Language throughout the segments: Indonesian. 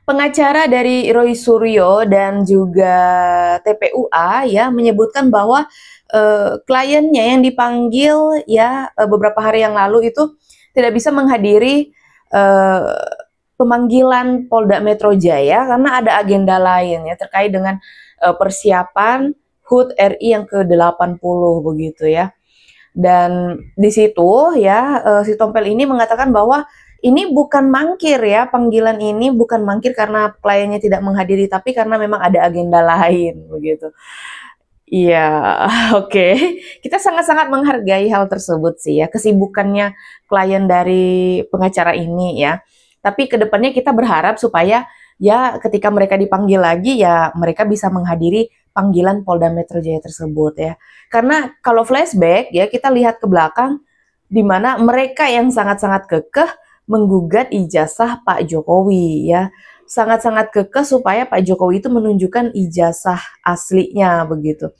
Pengacara dari Roy Suryo dan juga TPUA ya menyebutkan bahwa kliennya yang dipanggil ya beberapa hari yang lalu itu tidak bisa menghadiri eh, pemanggilan Polda Metro Jaya karena ada agenda lain ya terkait dengan persiapan HUT RI yang ke-80 begitu ya. Dan di situ ya si Tompel ini mengatakan bahwa ini bukan mangkir ya, panggilan ini bukan mangkir karena kliennya tidak menghadiri, tapi karena memang ada agenda lain begitu. Iya, oke. Kita sangat-sangat menghargai hal tersebut sih ya, kesibukannya klien dari pengacara ini ya. Tapi kedepannya kita berharap supaya ya ketika mereka dipanggil lagi ya mereka bisa menghadiri panggilan Polda Metro Jaya tersebut ya. Karena kalau flashback ya kita lihat ke belakang di mana mereka yang sangat-sangat kekeh menggugat ijazah Pak Jokowi ya. Sangat-sangat kekeh supaya Pak Jokowi itu menunjukkan ijazah aslinya begitu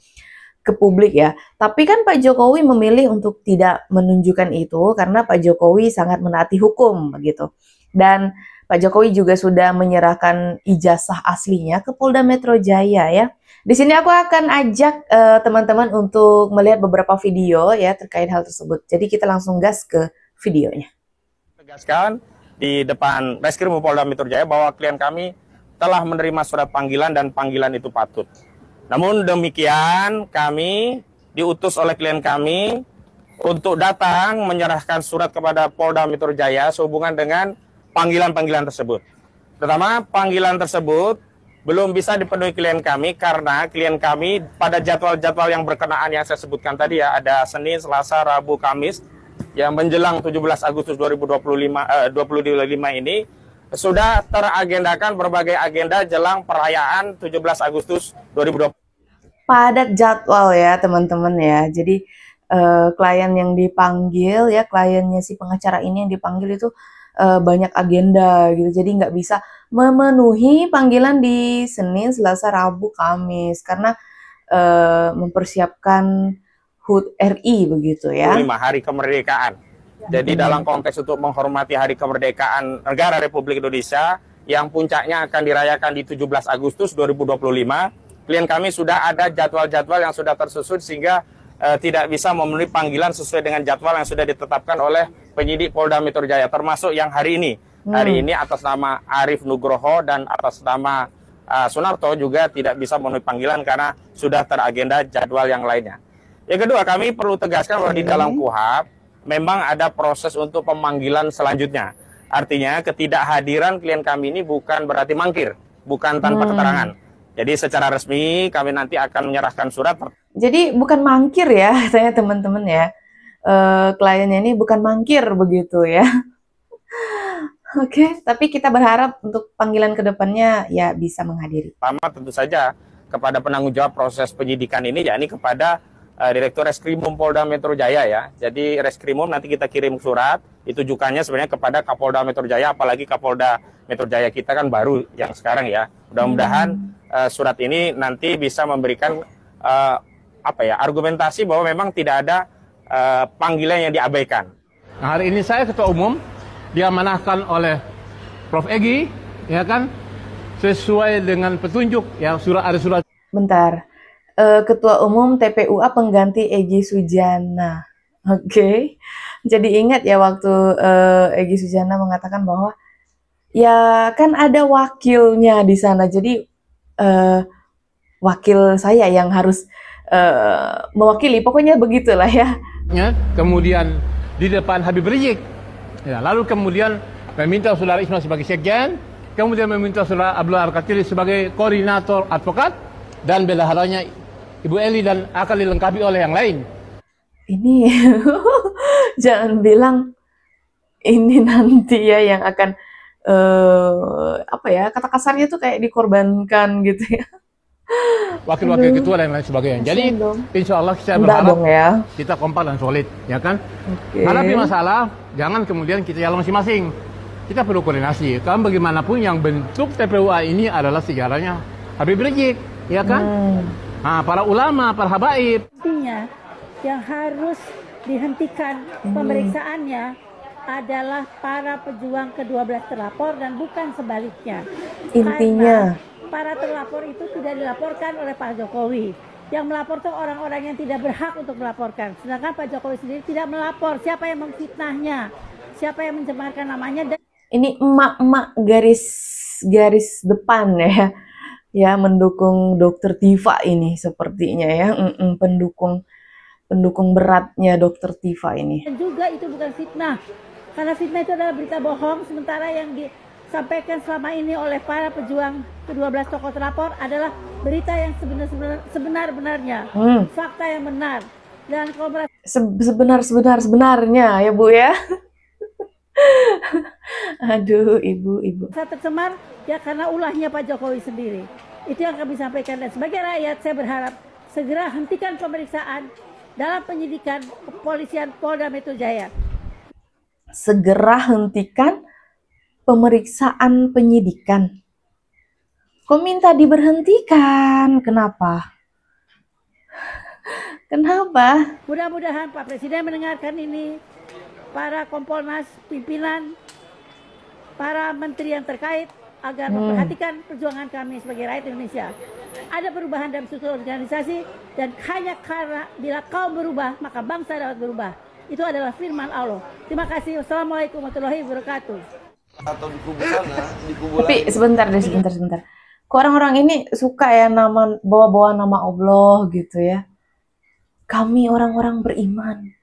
ke publik ya. Tapi kan Pak Jokowi memilih untuk tidak menunjukkan itu karena Pak Jokowi sangat menaati hukum begitu. Dan Pak Jokowi juga sudah menyerahkan ijazah aslinya ke Polda Metro Jaya ya. Di sini aku akan ajak teman-teman untuk melihat beberapa video ya terkait hal tersebut. Jadi kita langsung gas ke videonya. Tegaskan di depan Reskrim Polda Metro Jaya bahwa klien kami telah menerima surat panggilan dan panggilan itu patut. Namun demikian kami diutus oleh klien kami untuk datang menyerahkan surat kepada Polda Metro Jaya sehubungan dengan panggilan-panggilan tersebut. Pertama, panggilan tersebut belum bisa dipenuhi klien kami karena klien kami pada jadwal-jadwal yang berkenaan yang saya sebutkan tadi ya, ada Senin, Selasa, Rabu, Kamis yang menjelang 17 Agustus 2025 ini sudah teragendakan berbagai agenda jelang perayaan 17 Agustus 2020. Padat jadwal ya teman-teman ya. Jadi klien yang dipanggil ya, kliennya si pengacara ini yang dipanggil itu banyak agenda gitu. Jadi nggak bisa memenuhi panggilan di Senin, Selasa, Rabu, Kamis karena mempersiapkan HUT RI begitu ya. 5 hari kemerdekaan. Jadi dalam konteks untuk menghormati hari kemerdekaan negara Republik Indonesia yang puncaknya akan dirayakan di 17 Agustus 2025, klien kami sudah ada jadwal-jadwal yang sudah tersusun sehingga tidak bisa memenuhi panggilan sesuai dengan jadwal yang sudah ditetapkan oleh penyidik Polda Metro Jaya, termasuk yang hari ini. Hari ini atas nama Arif Nugroho dan atas nama Sunarto juga tidak bisa memenuhi panggilan karena sudah teragenda jadwal yang lainnya. Yang kedua, kami perlu tegaskan bahwa di dalam KUHP memang ada proses untuk pemanggilan selanjutnya. Artinya ketidakhadiran klien kami ini bukan berarti mangkir, bukan tanpa keterangan. Jadi secara resmi kami nanti akan menyerahkan surat. Jadi bukan mangkir ya, katanya teman-teman ya. Kliennya ini bukan mangkir begitu ya. Oke, tapi kita berharap untuk panggilan kedepannya ya bisa menghadiri. Pertama tentu saja kepada penanggung jawab proses penyidikan ini, yakni kepada Direktur Reskrimum Polda Metro Jaya ya. Jadi Reskrimum nanti kita kirim surat, ditujukannya sebenarnya kepada Kapolda Metro Jaya, apalagi Kapolda Metro Jaya kita kan baru yang sekarang ya. Mudah-mudahan surat ini nanti bisa memberikan argumentasi bahwa memang tidak ada panggilan yang diabaikan. Nah, hari ini saya ketua umum diamanahkan oleh Prof. Egy, ya kan, sesuai dengan petunjuk ya, ada surat. Bentar. Ketua Umum TPUA pengganti Egy Sujana. Oke. Jadi ingat ya waktu Egy Sujana mengatakan bahwa ya kan ada wakilnya di sana. Jadi wakil saya yang harus mewakili. Pokoknya begitulah ya. Kemudian di depan Habib Rizik. Ya, lalu kemudian meminta saudara Ismail sebagai sekjen, kemudian meminta saudara Abdullah Al-Katili sebagai koordinator advokat, dan bendaharanya Ibu Eli dan akan dilengkapi oleh yang lain. Ini jangan bilang ini nanti ya yang akan kata kasarnya tuh kayak dikorbankan gitu ya. Wakil-wakil ketua dan lain sebagainya. Jadi insya Allah saya berharap ya, kita kompak dan solid, ya kan? Hadapi masalah, jangan kemudian kita jalan masing-masing. Kita perlu koordinasi. Karena bagaimanapun yang bentuk TPUA ini adalah sejarahnya Habib Rizik, ya kan? Nah, para ulama, para habaib. Artinya yang harus dihentikan pemeriksaannya adalah para pejuang ke-12 terlapor dan bukan sebaliknya. Intinya karena para terlapor itu tidak dilaporkan oleh Pak Jokowi. Yang melapor itu orang-orang yang tidak berhak untuk melaporkan. Sedangkan Pak Jokowi sendiri tidak melapor. Siapa yang memfitnahnya? Siapa yang mencemarkan namanya? Dan ini emak-emak garis depan ya mendukung Dokter Tifa ini sepertinya ya, pendukung beratnya Dokter Tifa ini. Dan juga itu bukan fitnah, karena fitnah itu adalah berita bohong, sementara yang disampaikan selama ini oleh para pejuang ke-12 tokoh terlapor adalah berita yang sebenar-benarnya, fakta yang benar. Dan kalau sebenarnya ya Bu ya. Aduh, ibu. Saya tercemar ya karena ulahnya Pak Jokowi sendiri. Itu yang kami sampaikan, dan sebagai rakyat saya berharap segera hentikan pemeriksaan dalam penyidikan kepolisian Polda Metro Jaya. Segera hentikan pemeriksaan penyidikan. Kok minta diberhentikan? Kenapa? Kenapa? Mudah-mudahan Pak Presiden mendengarkan ini, para Kompolnas, pimpinan, para menteri yang terkait agar memperhatikan perjuangan kami sebagai rakyat Indonesia. Ada perubahan dalam struktur organisasi, dan hanya karena bila kaum berubah maka bangsa dapat berubah. Itu adalah firman Allah. Terima kasih. Wassalamualaikum warahmatullahi wabarakatuh. Atau di kubu sana, di kubu Tapi lain. sebentar. Kok orang-orang ini suka ya bawa-bawa nama Allah gitu ya? Kami orang-orang beriman.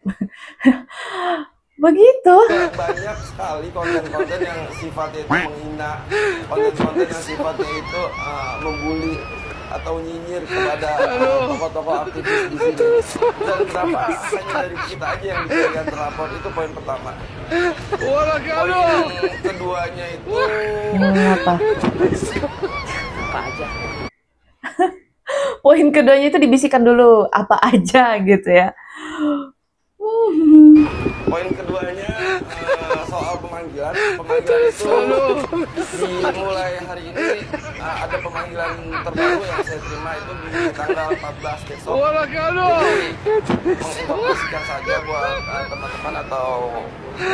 Begitu. Banyak sekali konten-konten yang sifatnya itu menghina, konten-konten yang sifatnya itu membuli atau nyinyir kepada tokoh-tokoh aktivis di sini. Dan kenapa hanya dari kita aja yang dijadikan terlapor, itu poin pertama. Poin keduanya itu Apa aja? Poin keduanya itu dibisikkan dulu apa aja gitu ya. Poin keduanya soal pemanggilan itu dimulai hari ini. Ada pemanggilan terbaru yang saya terima itu di tanggal 14 besok. Jadi menginformasikan saja buat teman-teman atau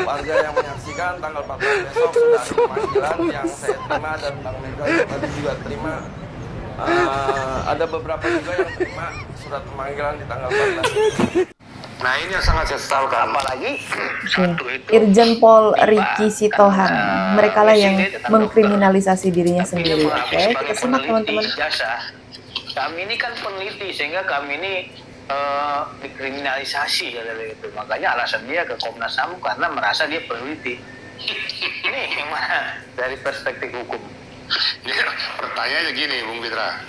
warga yang menyaksikan, tanggal 14 besok sudah ada pemanggilan yang saya terima, dan Bang Mega tadi juga terima. Ada beberapa juga yang terima surat pemanggilan di tanggal 14. Nah, ini yang sangat saya sesalkan. Apalagi satu itu Irjen Pol Riki Sitohan, mereka lah yang mengkriminalisasi dirinya sendiri. Oke, kita simak teman-teman. Kami ini kan peneliti, sehingga kami ini dikriminalisasi dari itu. Makanya alasan dia ke Komnas HAM karena merasa dia peneliti. Ini gimana dari perspektif hukum? Ya, pertanyaannya gini, Bung Fitra.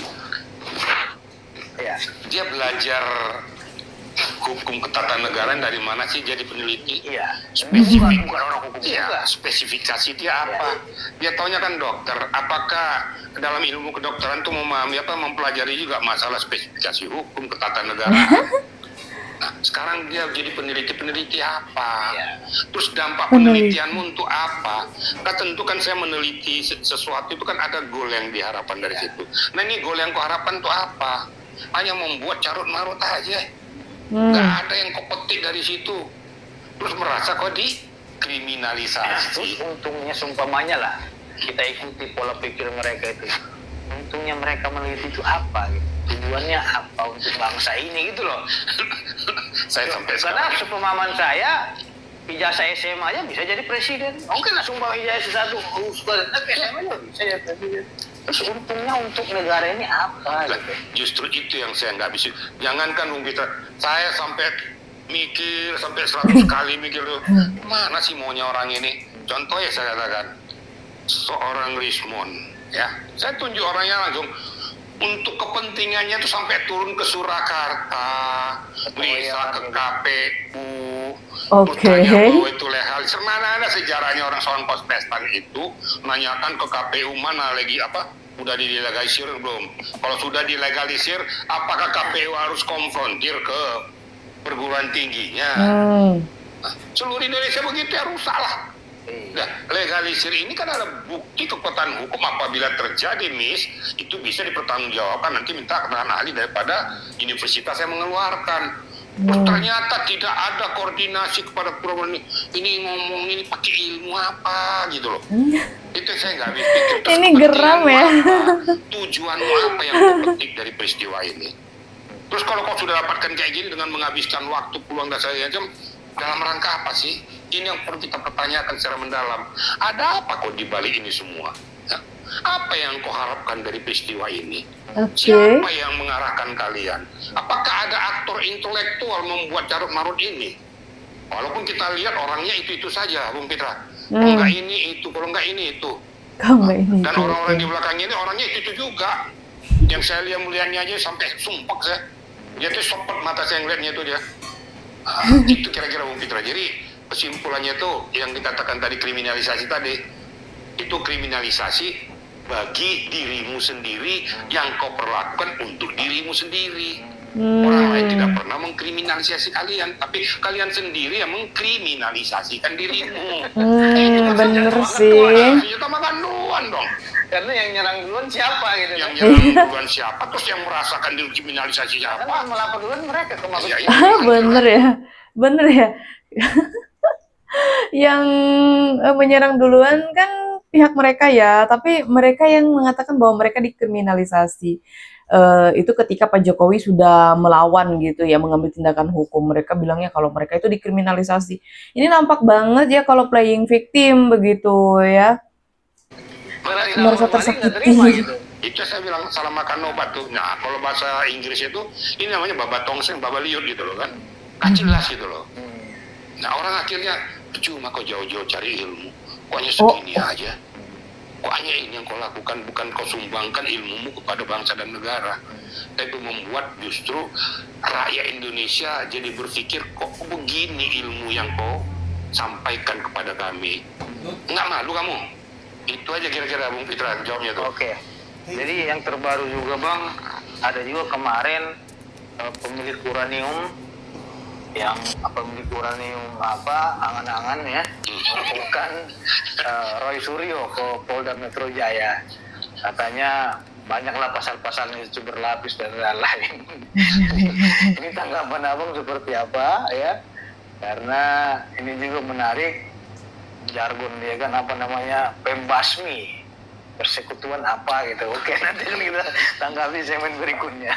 Ya. Dia belajar hukum ketatanegaraan dari mana sih jadi peneliti? Iya. Bukan orang hukum juga. Spesifikasi dia apa? Dia taunya kan dokter. Apakah dalam ilmu kedokteran itu memahami mempelajari juga masalah spesifikasi hukum ketatanegaraan? Nah, sekarang dia jadi peneliti apa? Terus dampak penelitianmu untuk apa? Kan tentu kan saya meneliti sesuatu itu kan ada goal yang diharapkan dari situ. Nah, ini goal yang kuharapkan itu apa? Hanya membuat carut-marut aja. Nggak ada yang kau petik dari situ. Terus merasa kok dikriminalisasi. Terus untungnya seumpamanya lah, kita ikuti pola pikir mereka itu. Untungnya mereka meneliti itu apa gitu. Tujuannya apa untuk bangsa ini gitu loh. Saya sampai karena sepemahaman saya, ijazah SMA aja bisa jadi presiden. Mungkin langsung bawa ijazah S1, SMA aja bisa jadi presiden. Terus untungnya untuk negara ini apa gitu. Justru itu yang saya nggak bisa. Jangankan Bung Peter, saya sampai mikir sampai 100 kali mikir tuh, mana sih maunya orang ini. Contohnya saya katakan seorang Rismond, ya, saya tunjuk orangnya langsung. Untuk kepentingannya tuh sampai turun ke Surakarta, bisa ke KPU, tanya bahwa itu legal. Mana ada sejarahnya orang soal kontestan itu nanyakan ke KPU mana lagi udah dilegalisir belum? Kalau sudah dilegalisir, apakah KPU harus konfrontir ke perguruan tingginya? Nah, seluruh Indonesia begitu ya, rusak lah. Nah, legalisir ini kan ada bukti kekuatan hukum. Apabila terjadi itu bisa dipertanggungjawabkan, nanti minta keterangan ahli daripada universitas yang mengeluarkan. Ternyata tidak ada koordinasi kepada program ini ngomong ini pakai ilmu apa gitu loh. Itu saya nggak habis pikir. Ini geram ya. Tujuanmu apa yang kau petik dari peristiwa ini? Terus kalau kau sudah dapatkan kayak gini dengan menghabiskan waktu puluhan dan jam, dalam rangka apa sih? Ini yang perlu kita pertanyakan secara mendalam. Ada apa kok di balik ini semua? Ya? Apa yang kau harapkan dari peristiwa ini? Siapa yang mengarahkan kalian? Apakah ada aktor intelektual membuat carut marut ini? Walaupun kita lihat orangnya itu saja, Bung Pitra. Kalau nggak ini itu, kalau nggak ini itu. Dan orang-orang di belakangnya ini orangnya itu juga. Yang saya lihat muliannya aja sampai sumpah saya. Dia tuh sopot mata saya ngeliatnya itu dia. Itu kira-kira Bung Pitra. Jadi kesimpulannya tuh yang dikatakan tadi kriminalisasi tadi, itu kriminalisasi bagi dirimu sendiri yang kau perlakukan untuk dirimu sendiri. Orang lain tidak pernah mengkriminalisasi kalian, tapi kalian sendiri yang mengkriminalisasikan dirimu. Bener sih. Kita makan duluan dong. Karena yang nyerang duluan siapa gitu. Yang nyerang duluan siapa, terus yang merasakan dikriminalisasi siapa? Karena melapor duluan mereka ke Mabes. Bener ya, bener ya. Yang menyerang duluan kan pihak mereka ya, tapi mereka yang mengatakan bahwa mereka dikriminalisasi. Itu ketika Pak Jokowi sudah melawan gitu ya, mengambil tindakan hukum. Mereka bilangnya kalau mereka itu dikriminalisasi. Ini nampak banget ya kalau playing victim begitu ya. Merasa tersakiti. Gitu. Itu saya bilang salah makan obat tuh. Nah, kalau bahasa Inggris itu ini namanya babatongseng, babaliut gitu loh kan. Kacilas gitu loh. Nah, orang akhirnya cuma kau jauh-jauh cari ilmu. Kok hanya segini aja. Kok hanya ini yang kau lakukan, bukan kau sumbangkan ilmumu kepada bangsa dan negara. Tapi membuat justru rakyat Indonesia jadi berpikir kok begini ilmu yang kau sampaikan kepada kami. Nggak malu kamu? Itu aja kira-kira Bung Pitra jawabnya tuh. Oke. Jadi yang terbaru juga Bang, ada juga kemarin pemilik uranium yang pemilik uranium angan-angan ya melakukan Roy Suryo ke Polda Metro Jaya. Katanya banyaklah pasal-pasalnya itu berlapis dan lain-lain. Ini tanggapan Abang seperti apa ya? Karena ini juga menarik jargon dia kan pembasmi persekutuan apa gitu. Oke, nanti kita tanggapi segmen berikutnya.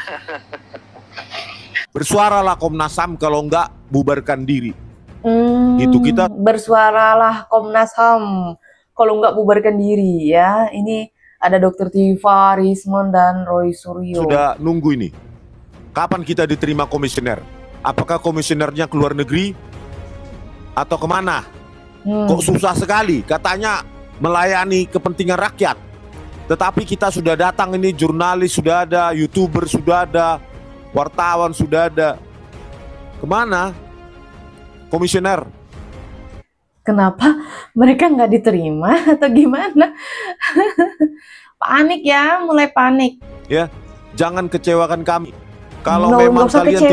Bersuaralah Komnas HAM, kalau enggak bubarkan diri. Gitu kita. Bersuaralah Komnas HAM, kalau enggak bubarkan diri ya. Ini ada Dr. Tiva, Rismon, dan Roy Suryo. Sudah nunggu ini. Kapan kita diterima komisioner? Apakah komisionernya ke luar negeri? Atau kemana? Kok susah sekali? Katanya melayani kepentingan rakyat. Tetapi kita sudah datang ini, jurnalis sudah ada, YouTuber sudah ada, wartawan sudah ada. Kemana komisioner? Kenapa mereka nggak diterima atau gimana? Panik ya, mulai panik. Ya, jangan kecewakan kami. Kalau memang kalian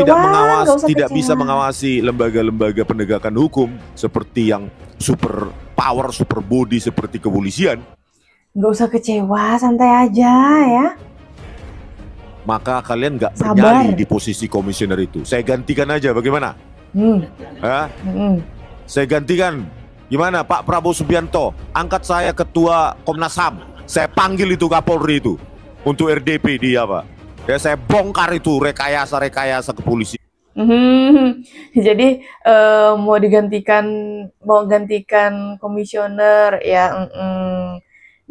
tidak bisa mengawasi lembaga-lembaga penegakan hukum seperti yang super power, super body seperti kepolisian, nggak usah kecewa, santai aja ya. Maka kalian nggak bernyali di posisi komisioner itu. Saya gantikan aja, bagaimana? Saya gantikan. Gimana Pak Prabowo Subianto? Angkat saya ketua Komnas HAM. Saya panggil itu Kapolri itu untuk RDP dia Pak. Ya saya bongkar itu rekayasa kepolisian. Jadi mau gantikan komisioner ya.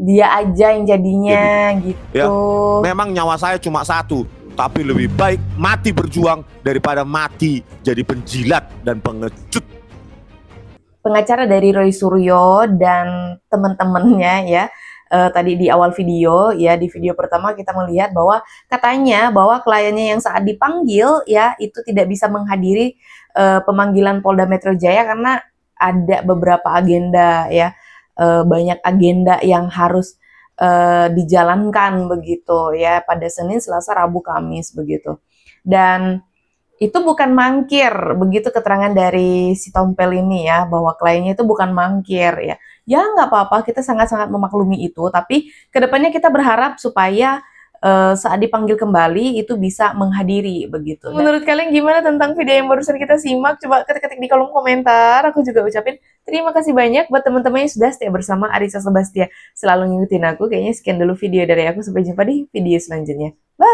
Dia aja yang jadinya gitu. Ya, memang nyawa saya cuma satu, tapi lebih baik mati berjuang daripada mati jadi penjilat dan pengecut. Pengacara dari Roy Suryo dan teman-temannya ya, tadi di awal video ya, di video pertama kita melihat bahwa katanya bahwa kliennya yang saat dipanggil ya itu tidak bisa menghadiri pemanggilan Polda Metro Jaya karena ada beberapa agenda ya. Banyak agenda yang harus dijalankan begitu ya pada Senin, Selasa, Rabu, Kamis begitu. Dan itu bukan mangkir, begitu keterangan dari si Tompel ini ya, bahwa kliennya itu bukan mangkir ya. Ya nggak apa-apa, kita sangat-sangat memaklumi itu, tapi kedepannya kita berharap supaya saat dipanggil kembali itu bisa menghadiri begitu. Menurut kalian gimana tentang video yang barusan kita simak? Coba ketik-ketik di kolom komentar. Aku juga ucapin terima kasih banyak buat teman-teman yang sudah setia bersama Arissa Sebastia. Selalu ngikutin aku. Kayaknya sekian dulu video dari aku. Sampai jumpa di video selanjutnya. Bye!